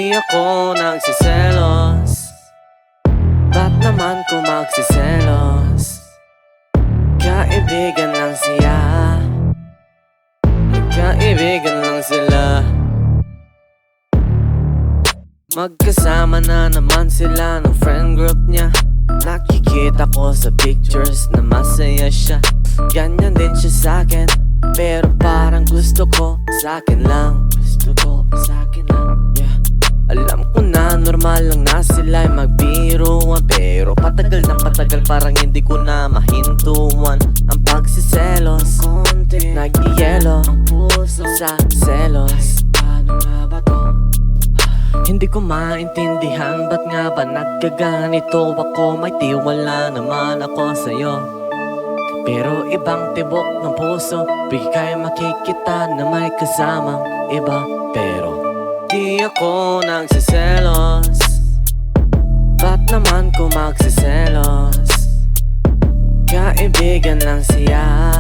Di ako nagsiselos. Ba't naman ko magsiselos? Kaibigan lang siya, magkaibigan lang sila. Magkasama na naman sila ng friend group niya. Nakikita ko sa pictures na masaya siya. Ganyan din siya sa'kin, pero parang gusto ko sa'kin lang. Gusto ko sa'kin lang, yeah. Alam ko na normal lang na sila'y magbiruan, pero patagal ng patagal parang hindi ko na mahintuan. Ang pagsiselos, nag-yelo ang puso sa selos. Paano nga ba to? Hindi ko maintindihan, ba't nga ba nagkaganito ako? May tiwala naman ako sa'yo, pero ibang tibok ng puso. Bigay makikita na may kasamang iba, pero di ako nagsiselos. Ba't naman ko magsiselos? Kaibigan lang siya,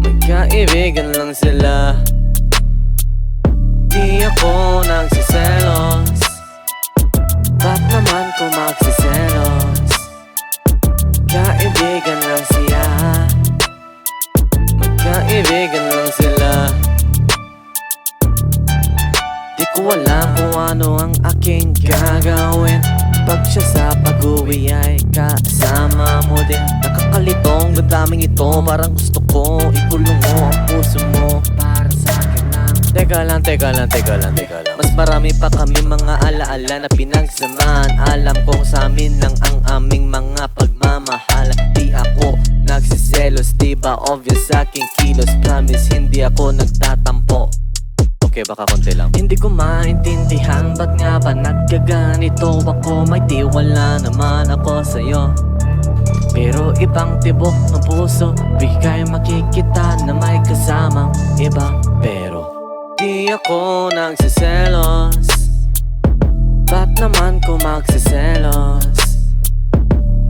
magkaibigan lang sila. Di ako nagsiselos. Ba't naman ko magsiselos? Kaibigan lang siya, magkaibigan lang sila. Di ko alam kung ano ang aking gagawin pag siya sa pag-uwi ay kasama mo din. Nakakalitong damdaming ito, parang gusto ko ikulong mo ang puso mo para sa akin lang. Teka lang. Mas marami pa kami mga alaala na pinagsamahan. Alam kong sa amin lang ang aming mga pagmamahal. Di ako nagsiselos, diba obvious sa aking kilos. Promise hindi ako nagtatampo. Okay, baka konti lang. Hindi ko maintindihan, ba't nga ba nagkaganito ako? May tiwala naman ako sa'yo, pero ibang tibok ng puso. Bigay makikita na may kasamang iba, pero di ako nagsiselos. Ba't naman ko magsiselos?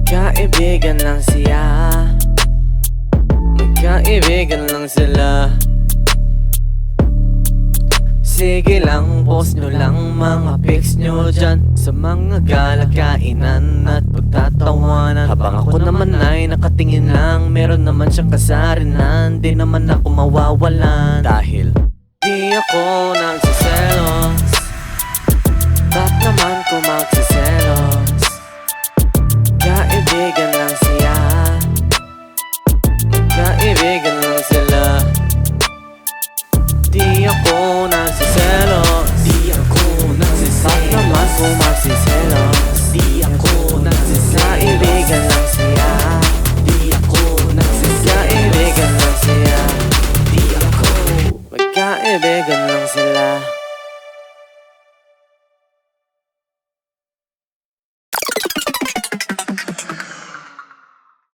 Kaibigan lang siya, magkaibigan lang sila. Sige lang, post nyo lang mga pics nyo dyan sa mga galakainan at pagtatawanan. Habang ako naman ay nakatingin lang, meron naman siyang kasarinan. Di naman ako mawawalan, dahil di ako nagsiselos.